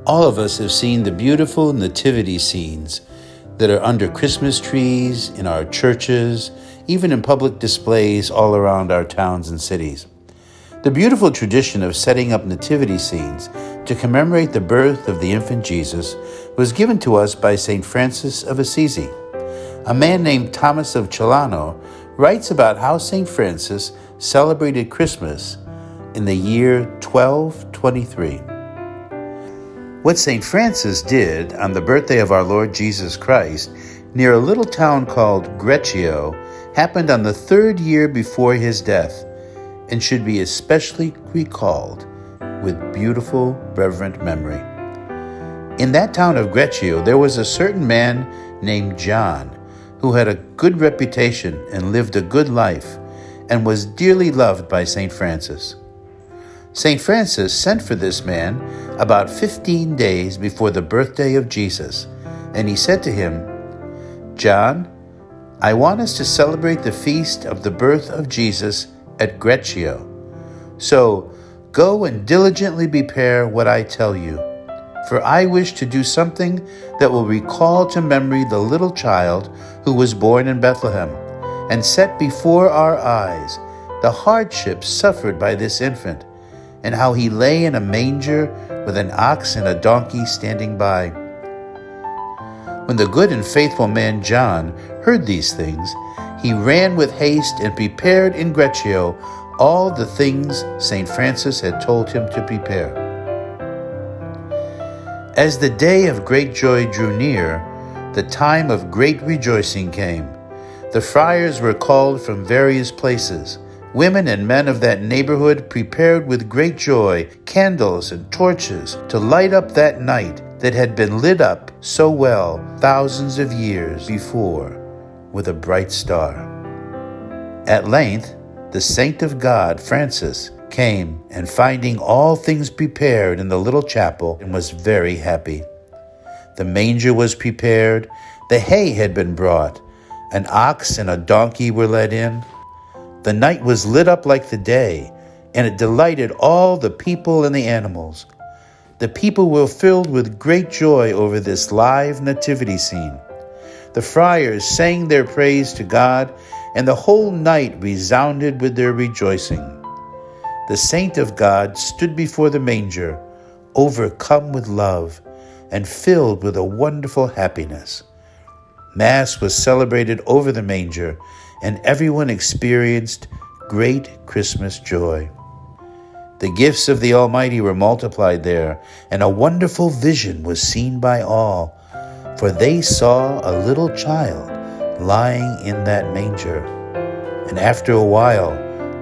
All of us have seen the beautiful nativity scenes that are under Christmas trees, in our churches, even in public displays all around our towns and cities. The beautiful tradition of setting up nativity scenes to commemorate the birth of the infant Jesus was given to us by St. Francis of Assisi. A man named Thomas of Celano writes about how St. Francis celebrated Christmas in the year 1223. What St. Francis did on the birthday of our Lord Jesus Christ near a little town called Greccio happened on the third year before his death and should be especially recalled with beautiful, reverent memory. In that town of Greccio, there was a certain man named John who had a good reputation and lived a good life and was dearly loved by St. Francis. St. Francis sent for this man about 15 days before the birthday of Jesus, and he said to him, "John, I want us to celebrate the feast of the birth of Jesus at Greccio. So go and diligently prepare what I tell you, for I wish to do something that will recall to memory the little child who was born in Bethlehem, and set before our eyes the hardships suffered by this infant, and how he lay in a manger with an ox and a donkey standing by." When the good and faithful man John heard these things, he ran with haste and prepared in Greccio all the things St. Francis had told him to prepare. As the day of great joy drew near, the time of great rejoicing came. The friars were called from various places. Women and men of that neighborhood prepared with great joy candles and torches to light up that night that had been lit up so well thousands of years before with a bright star. At length, the saint of God, Francis, came and finding all things prepared in the little chapel and was very happy. The manger was prepared, the hay had been brought, an ox and a donkey were led in. The night was lit up like the day, and it delighted all the people and the animals. The people were filled with great joy over this live nativity scene. The friars sang their praise to God, and the whole night resounded with their rejoicing. The saint of God stood before the manger, overcome with love and filled with a wonderful happiness. Mass was celebrated over the manger, and everyone experienced great Christmas joy. The gifts of the Almighty were multiplied there, and a wonderful vision was seen by all, for they saw a little child lying in that manger. And after a while,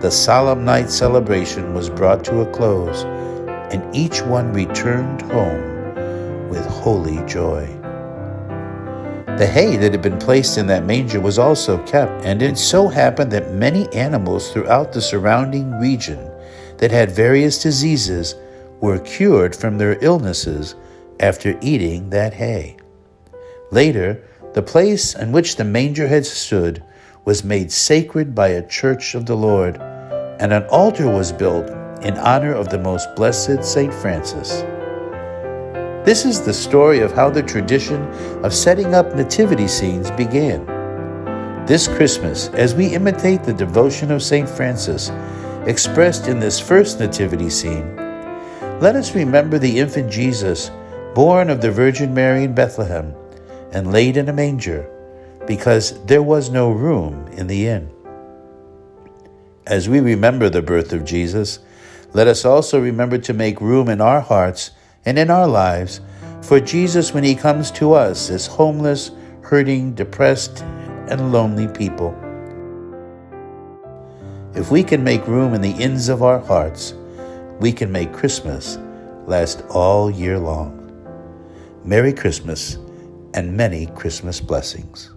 the solemn night celebration was brought to a close, and each one returned home with holy joy. The hay that had been placed in that manger was also kept, and it so happened that many animals throughout the surrounding region that had various diseases were cured from their illnesses after eating that hay. Later, the place in which the manger had stood was made sacred by a church of the Lord, and an altar was built in honor of the most blessed St. Francis. This is the story of how the tradition of setting up nativity scenes began. This Christmas, as we imitate the devotion of St. Francis, expressed in this first nativity scene, let us remember the infant Jesus, born of the Virgin Mary in Bethlehem and laid in a manger, because there was no room in the inn. As we remember the birth of Jesus, let us also remember to make room in our hearts and in our lives for Jesus when he comes to us as homeless, hurting, depressed, and lonely people. If we can make room in the inns of our hearts, we can make Christmas last all year long. Merry Christmas and many Christmas blessings.